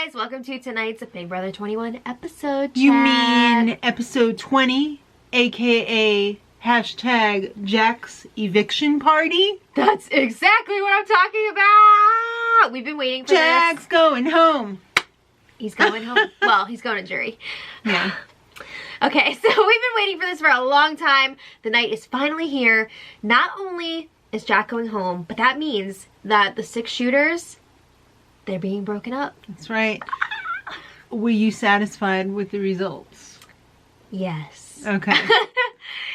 guys, welcome to tonight's Big Brother 21 episode. You mean episode 20, aka hashtag Jack's eviction party? That's exactly what I'm talking about. We've been waiting for Jack's going home. He's going home. Well, he's going to jury. Yeah. Okay, so we've been waiting for this for a long time. The night is finally here. Not only is Jack going home, but that means that the 6 shooters, they're being broken up. That's right. Were you satisfied with the results? Yes. Okay.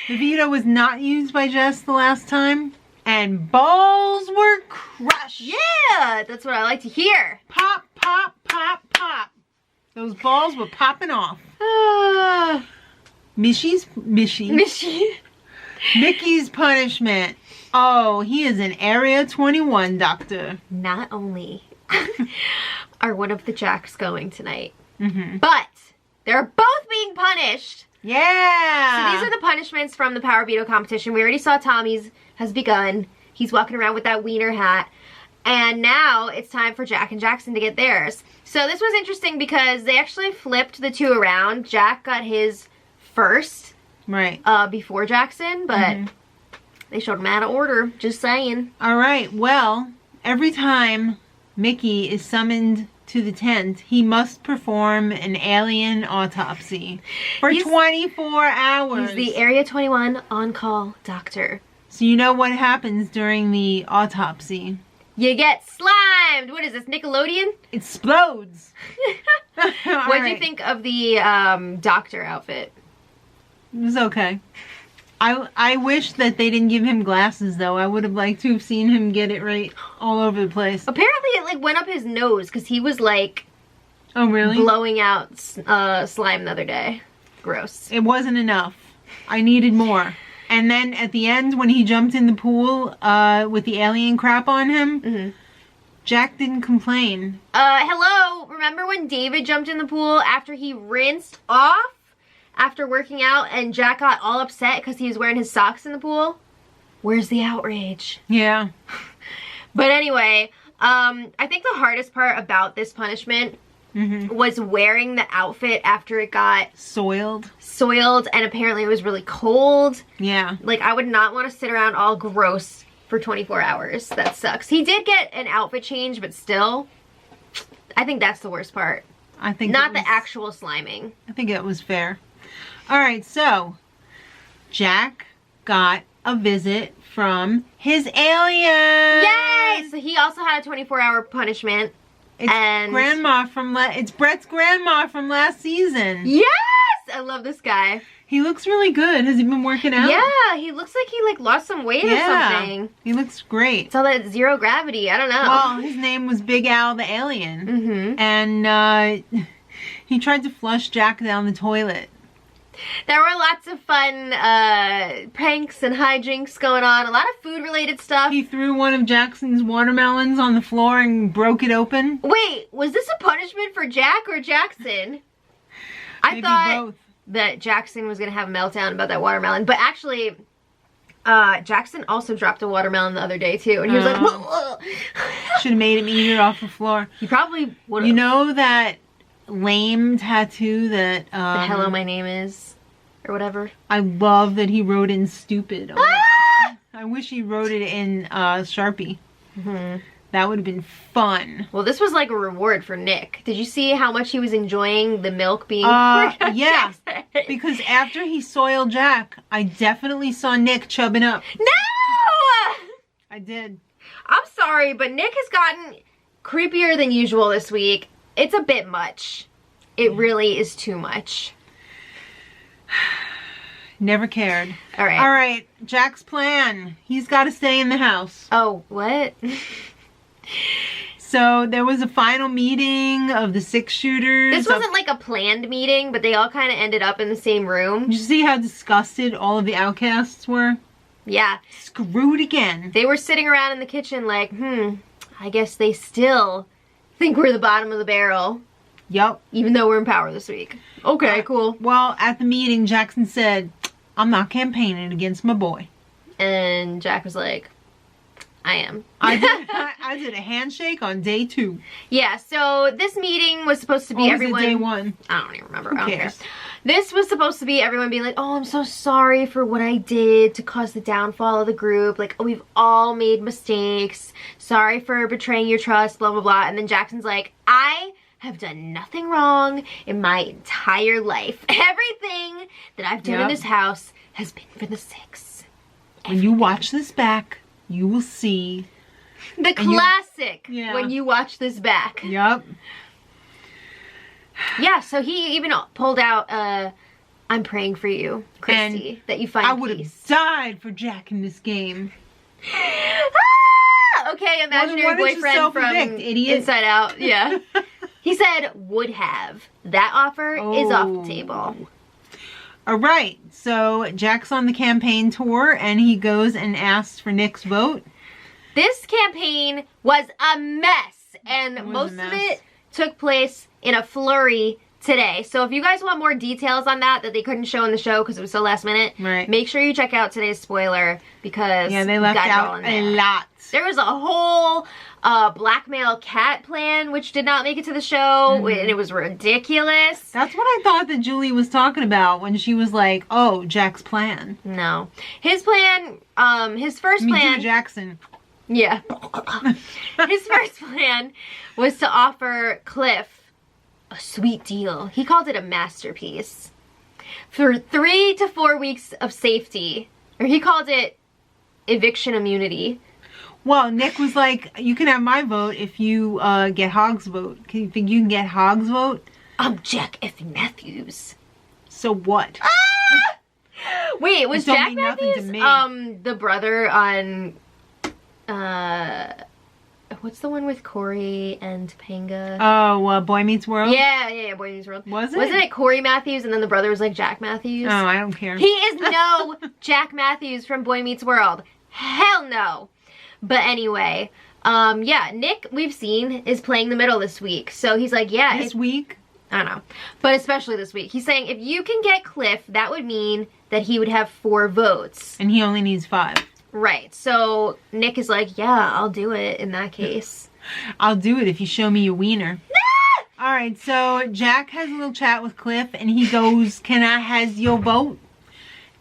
The veto was not used by Jess the last time, and balls were crushed. Yeah, that's what I like to hear. Pop, pop, pop, pop. Those balls were popping off. Mickey's punishment. Oh, he is an Area 21 doctor. Not only are one of the Jacks going tonight, Mm-hmm. but they're both being punished. Yeah. So these are the punishments from the Power Veto competition. We already saw Tommy's has begun. He's walking around with that wiener hat. And now it's time for Jack and Jackson to get theirs. So this was interesting because they actually flipped the 2 around. Jack got his first. Right. Before Jackson, but they showed him out of order. Just saying. All right. Well, every time Mickey is summoned to the tent, he must perform an alien autopsy for 24 hours. He's the Area 21 on-call doctor. So you know what happens during the autopsy? You get slimed. What is this, Nickelodeon? It explodes. What do you think of the doctor outfit? It was okay. I wish that they didn't give him glasses, though. I would have liked to have seen him get it right all over the place. Apparently it like went up his nose because he was like Oh, really? blowing out slime the other day. Gross. It wasn't enough. I needed more. And then at the end, when he jumped in the pool with the alien crap on him, Jack didn't complain. Hello? Remember when David jumped in the pool after he rinsed off? After working out, and Jack got all upset because he was wearing his socks in the pool? Where's the outrage? Yeah. But anyway, I think the hardest part about this punishment was wearing the outfit after it got soiled, and apparently it was really cold. Yeah. Like, I would not want to sit around all gross for 24 hours. That sucks. He did get an outfit change, but still, I think that's the worst part. I think not the actual sliming. I think it was fair. All right, so Jack got a visit from his alien. Yay! So he also had a 24-hour punishment. It's it's Brett's grandma from last season. Yes! I love this guy. He looks really good. Has he been working out? Yeah, he looks like he like lost some weight or something. He looks great. It's all that zero gravity. I don't know. Well, his name was Big Al the Alien. And he tried to flush Jack down the toilet. There were lots of fun pranks and hijinks going on. A lot of food-related stuff. He threw one of Jackson's watermelons on the floor and broke it open. Wait, was this a punishment for Jack or Jackson? I thought both. That Jackson was going to have a meltdown about that watermelon. But actually, Jackson also dropped a watermelon the other day, too. And he was like, whoa. Should have made him eat it off the floor. He probably would have. You know that lame tattoo that the hello my name is or whatever? I love that he wrote in stupid on it. I wish he wrote it in Sharpie. That would have been fun. Well, this was like a reward for Nick. Did you see how much he was enjoying the milk being poured on yeah, Jackson? Because after he soiled Jack, I definitely saw Nick chubbing up. No! I did. I'm sorry, but Nick has gotten creepier than usual this week. It's a bit much. It really is too much. Never cared. All right. All right. Jack's plan. He's got to stay in the house. Oh, what? So there was a final meeting of the 6 shooters. This wasn't like a planned meeting, but they all kind of ended up in the same room. Did you see how disgusted all of the outcasts were? Yeah. Screwed again. They were sitting around in the kitchen like, I guess they still think we're the bottom of the barrel. Yep. Even though we're in power this week. Okay, cool. Well, at the meeting, Jackson said, I'm not campaigning against my boy. And Jack was like, I am. I did a handshake on day 2. Yeah, so this meeting was supposed to be everyone. Day 1? I don't even remember. Who I don't cares? care. This was supposed to be everyone being like, oh, I'm so sorry for what I did to cause the downfall of the group. Like, oh, we've all made mistakes. Sorry for betraying your trust, blah, blah, blah. And then Jackson's like, I have done nothing wrong in my entire life. Everything that I've done in this house has been for the six. When you watch this back, you will see. The classic, when you watch this back. Yep. Yeah, so he even pulled out, I'm praying for you, Christy, and that you find peace. I would have died for Jack in this game. Okay, imaginary boyfriend from idiot. Inside Out. Yeah. He said would have. That offer is off the table. All right, so Jack's on the campaign tour, and he goes and asks for Nick's vote. This campaign was a mess, and most of it took place in a flurry today. So if you guys want more details on that they couldn't show in the show because it was so last minute, make sure you check out today's spoiler because they left out a lot. There was a whole blackmail cat plan which did not make it to the show, and it was ridiculous. That's what I thought that Julie was talking about when she was like, oh, Jack's plan. No. His plan, his first plan... Jackson. Yeah. His first plan was to offer Cliff a sweet deal. He called it a masterpiece. For 3 to 4 weeks of safety. Or he called it eviction immunity. Well, Nick was like, you can have my vote if you get Hogg's vote. Can you think you can get Hogg's vote? I'm Jack F. Matthews. So what? Ah! Wait, was Jack Matthews the brother on... what's the one with Corey and Topanga? Oh, Boy Meets World? Yeah, Boy Meets World. Was it? Wasn't it Corey Matthews and then the brother was like Jack Matthews? Oh, I don't care. He is no Jack Matthews from Boy Meets World. Hell no. But anyway, yeah, Nick, we've seen, is playing the middle this week. So he's like, yeah. This week? I don't know. But especially this week. He's saying if you can get Cliff, that would mean that he would have 4 votes. And he only needs 5. Right. So Nick is like, yeah, I'll do it in that case. I'll do it if you show me your wiener. All right, so Jack has a little chat with Cliff, and he goes, can I has your vote?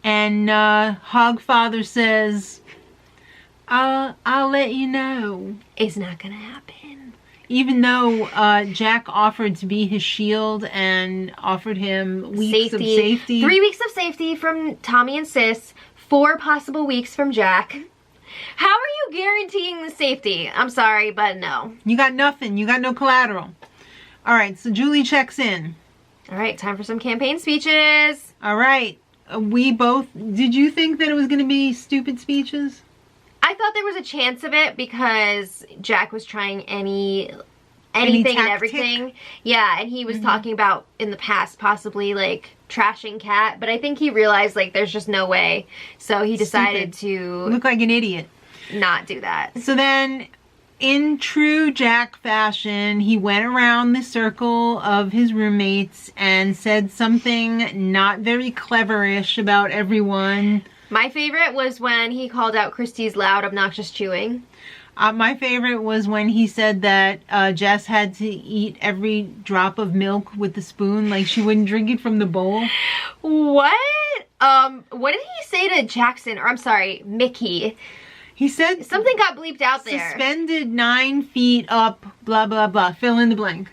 And Hogfather says, I'll let you know. It's not going to happen. Even though Jack offered to be his shield and offered him weeks of safety. 3 weeks of safety from Tommy and Sis. 4 possible weeks from Jack. How are you guaranteeing the safety? I'm sorry, but no. You got nothing. You got no collateral. All right, so Julie checks in. All right, time for some campaign speeches. All right. We both... Did you think that it was going to be stupid speeches? I thought there was a chance of it because Jack was trying anything and everything. Yeah, and he was talking about in the past possibly like trashing Kat, but I think he realized like there's just no way. So he decided to look like an idiot. Not do that. So then in true Jack fashion, he went around the circle of his roommates and said something not very cleverish about everyone. My favorite was when he called out Christy's loud, obnoxious chewing. My favorite was when he said that Jess had to eat every drop of milk with the spoon, like she wouldn't drink it from the bowl. What? What did he say to Jackson? Or I'm sorry, Mickey. He said something got bleeped out there. Suspended 9 feet up, blah, blah, blah. Fill in the blank.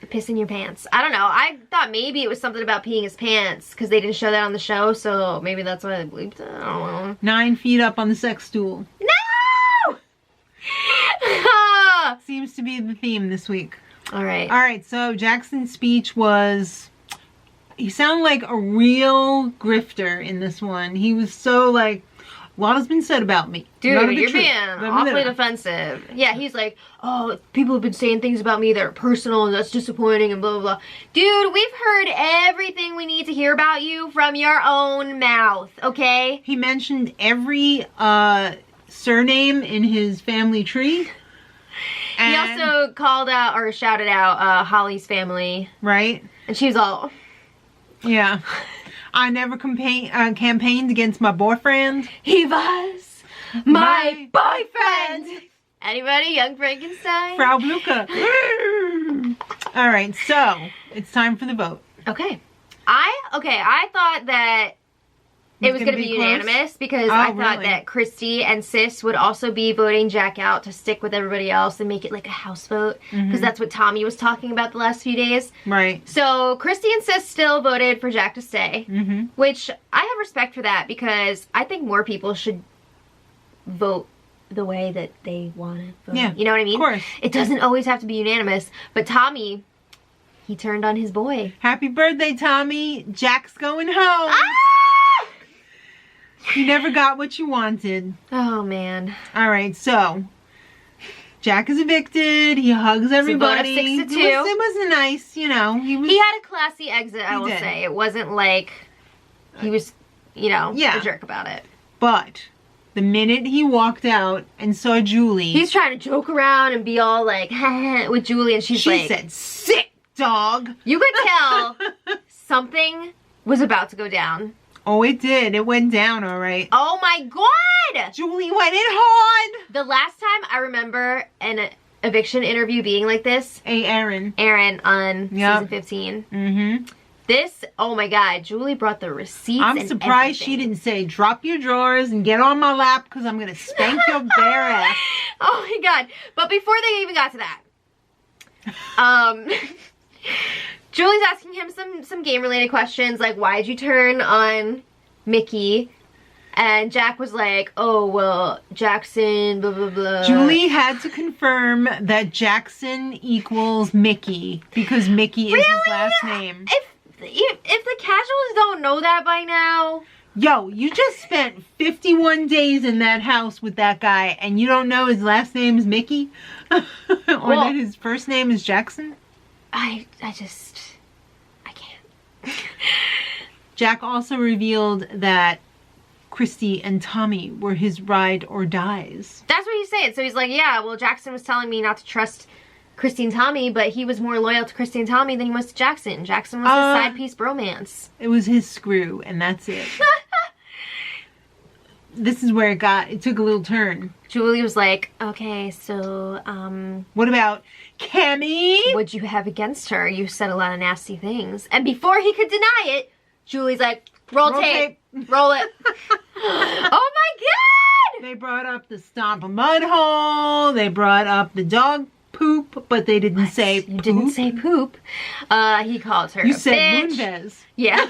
Piss in your pants. I don't know. I thought maybe it was something about peeing his pants because they didn't show that on the show, so maybe that's why they bleeped it. I don't know. 9 feet up on the sex stool. No! Seems to be the theme this week. All right. All right, so Jackson's speech was... He sounded like a real grifter in this one. He was so like... A lot has been said about me. Dude, you're being awfully defensive. Yeah, he's like, oh, people have been saying things about me that are personal and that's disappointing and blah, blah, blah. Dude, we've heard everything we need to hear about you from your own mouth, okay? He mentioned every surname in his family tree. And he also called out or shouted out Holly's family. Right. And she was all... Yeah. I never campaigned against my boyfriend. He was my boyfriend. Anybody? Young Frankenstein? Frau Blucher. All right, so it's time for the vote. Okay. I thought that it was going to be unanimous because I thought that Christy and Sis would also be voting Jack out to stick with everybody else and make it like a house vote because that's what Tommy was talking about the last few days. Right. So Christy and Sis still voted for Jack to stay, which I have respect for that because I think more people should vote the way that they want to vote. Yeah, you know what I mean? Of course. It doesn't always have to be unanimous, but Tommy, he turned on his boy. Happy birthday, Tommy. Jack's going home. Ah! You never got what you wanted. Oh, man. All right, so Jack is evicted. He hugs everybody. So vote of 6-2. It was nice, you know. He had a classy exit, I will say. It wasn't like he was, you know, a jerk about it. But the minute he walked out and saw Julie, he's trying to joke around and be all like, with Julie, and she said, "Sick dog." You could tell something was about to go down. Oh, it did. It went down, all right. Oh, my God. Julie went in hard. The last time I remember an eviction interview being like this. Aaron on season 15. This, oh, my God. Julie brought the receipts. I'm surprised she didn't say, drop your drawers and get on my lap because I'm going to spank your bare ass. Oh, my God. But before they even got to that, Julie's asking him some game-related questions, like, why'd you turn on Mickey? And Jack was like, oh, well, Jackson, blah, blah, blah. Julie had to confirm that Jackson equals Mickey because Mickey is his last name. If the casuals don't know that by now... Yo, you just spent 51 days in that house with that guy and you don't know his last name is Mickey? Or that his first name is Jackson? I can't. Jack also revealed that Christy and Tommy were his ride or dies. That's what he's saying. So he's like, yeah, well, Jackson was telling me not to trust Christy and Tommy, but he was more loyal to Christy and Tommy than he was to Jackson. Jackson was his side piece bromance. It was his screw, and that's it. This is where it took a little turn. Julie was like, okay, so, what about Cammy? What'd you have against her? You said a lot of nasty things. And before he could deny it, Julie's like, roll tape. Roll it. Oh my God! They brought up the stomp a mud hole. They brought up the dog poop, but they didn't say poop. You didn't say poop. He called her You a said bitch. Moonves. Yeah.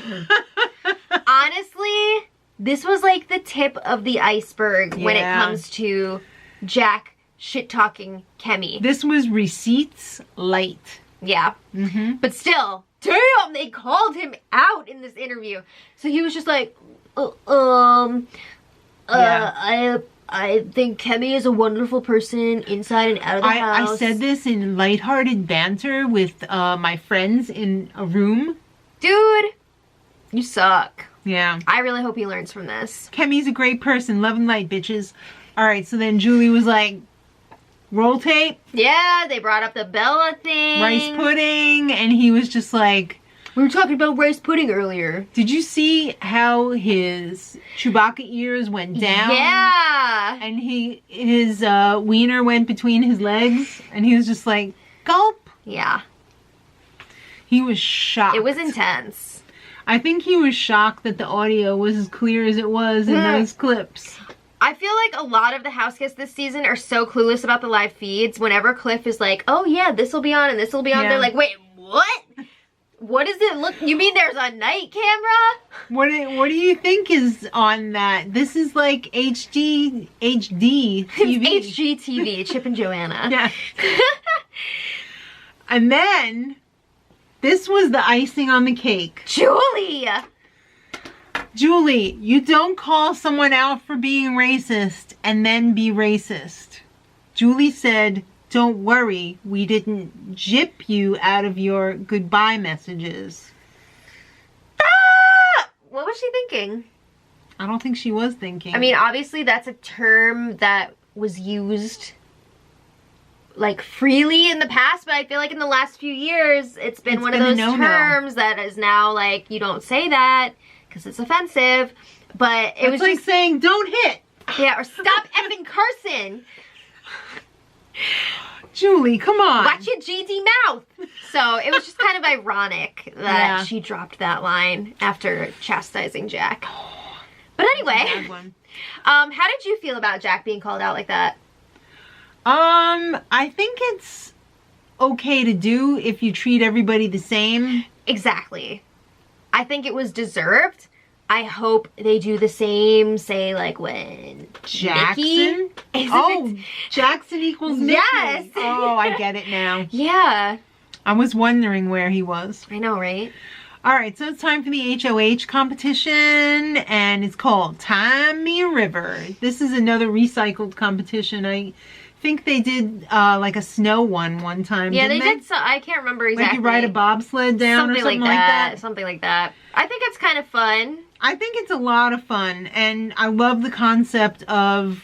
Honestly, this was like the tip of the iceberg when it comes to Jack shit-talking Kemi. This was receipts light. Yeah. But still, damn, they called him out in this interview. So he was just like, I think Kemi is a wonderful person inside and out of the house. I said this in lighthearted banter with my friends in a room. Dude, you suck. Yeah. I really hope he learns from this. Kemi's a great person. Love and light, bitches. All right, so then Julie was like, roll tape. Yeah, they brought up the Bella thing. Rice pudding. And he was just like... We were talking about rice pudding earlier. Did you see how his Chewbacca ears went down? Yeah. And his wiener went between his legs. And he was just like, gulp. Yeah. He was shocked. It was intense. I think he was shocked that the audio was as clear as it was in those clips. I feel like a lot of the house guests this season are so clueless about the live feeds. Whenever Cliff is like, oh yeah, this will be on and this will be on, they're like, wait, what? What does it look? You mean there's a night camera? What do you think is on that? This is like HD TV. It's HGTV, Chip and Joanna. Yeah. And then this was the icing on the cake. Julie, you don't call someone out for being racist and then be racist. Julie said, don't worry, we didn't gyp you out of your goodbye messages. Ah! What was she thinking? I don't think she was thinking. I mean, obviously that's a term that was used like freely in the past, but I feel like in the last few years it's been one of those terms that is now like, you don't say that because it's offensive. But it was like just saying don't hit. Yeah, or stop effing cursing. Julie, come on. Watch your GD mouth. So it was just kind of ironic that she dropped that line after chastising Jack. But anyway, how did you feel about Jack being called out like that? I think it's okay to do if you treat everybody the same. Exactly. I think it was deserved. I hope they do the same, say, like, when Jackson? Jackson equals Mickey. Yes. Oh, I get it now. Yeah. I was wondering where he was. I know, right? All right, so it's time for the HOH competition, and it's called Time Me a River. This is another recycled competition. I think they did like a snow one time. Yeah, didn't they did. So I can't remember exactly. Like you ride a bobsled down or something like that. Something like that. I think it's kind of fun. I think it's a lot of fun, and I love the concept of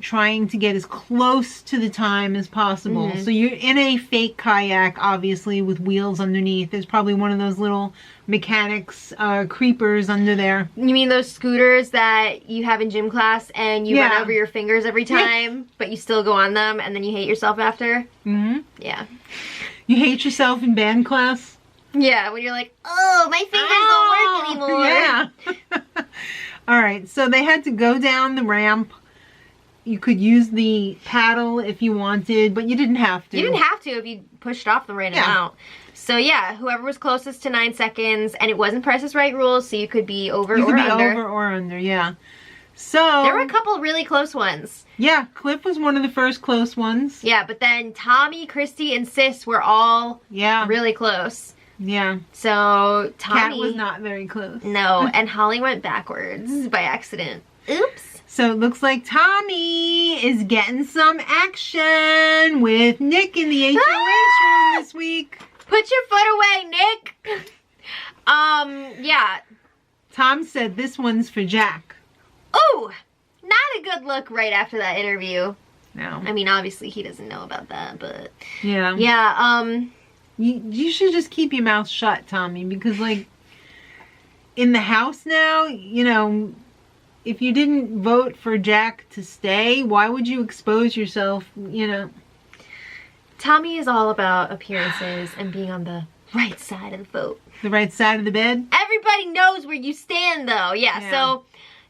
trying to get as close to the time as possible. Mm-hmm. So you're in a fake kayak, obviously, with wheels underneath. There's probably one of those little mechanics creepers under there. You mean those scooters that you have in gym class and you run over your fingers every time, but you still go on them and then you hate yourself after? Mm-hmm. Yeah. You hate yourself in band class? Yeah, when you're like, oh, my fingers don't work anymore. Yeah. All right, so they had to go down the ramp. You could use the paddle if you wanted, but you didn't have to. You didn't have to if you pushed off the right amount. So yeah, whoever was closest to 9 seconds, and it wasn't Price is Right rules, so you could be over or under. You could be over or under, yeah. So there were a couple really close ones. Yeah, Cliff was one of the first close ones. Yeah, but then Tommy, Christy, and Sis were all really close. Yeah. So Tommy Kat was not very close. No, and Holly went backwards by accident. Oops. So it looks like Tommy is getting some action with Nick in the HOH room this week. Put your foot away, Nick. Yeah. Tom said this one's for Jack. Ooh, not a good look right after that interview. No. I mean, obviously he doesn't know about that, but yeah. Yeah, you should just keep your mouth shut, Tommy, because like in the house now, you know, if you didn't vote for Jack to stay, why would you expose yourself, you know? Tommy is all about appearances and being on the right side of the vote. The right side of the bed? Everybody knows where you stand, though. Yeah. So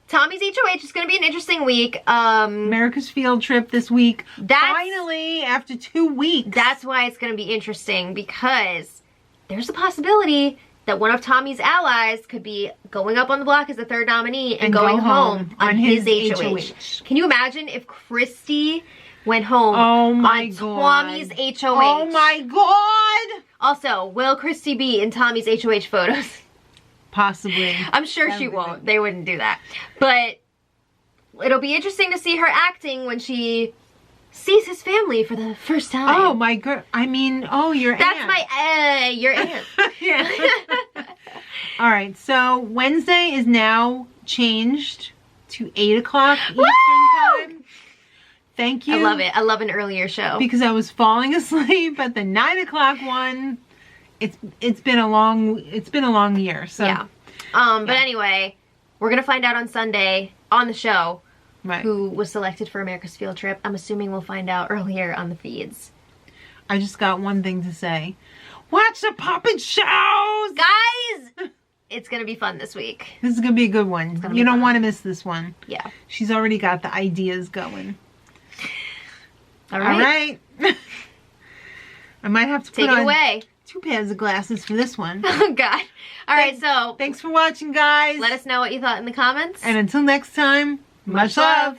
Tommy's HOH is going to be an interesting week. America's field trip this week. That's, finally, after 2 weeks. That's why it's going to be interesting, because there's a possibility that one of Tommy's allies could be going up on the block as the third nominee and going home on his HOH. Can you imagine if Christy went home on Tommy's HOH? Oh my God! Also, will Christy be in Tommy's HOH photos? Possibly. I'm sure she won't. They wouldn't do that. But it'll be interesting to see her acting when she sees his family for the first time. Oh my God. I mean, your aunt. That's my, your aunt. Yeah. All right. So Wednesday is now changed to 8 o'clock Eastern time. Thank you. I love it. I love an earlier show. Because I was falling asleep at the 9 o'clock one. It's been a long year. So yeah. But anyway, we're gonna find out on Sunday on the show who was selected for America's field trip. I'm assuming we'll find out earlier on the feeds. I just got one thing to say. Watch the puppet shows! Guys! It's gonna be fun this week. This is gonna be a good one. You don't want to miss this one. Yeah. She's already got the ideas going. All right. I might have to take it away. 2 pairs of glasses for this one. Oh God. All right, so thanks for watching, guys. Let us know what you thought in the comments. And until next time, much love.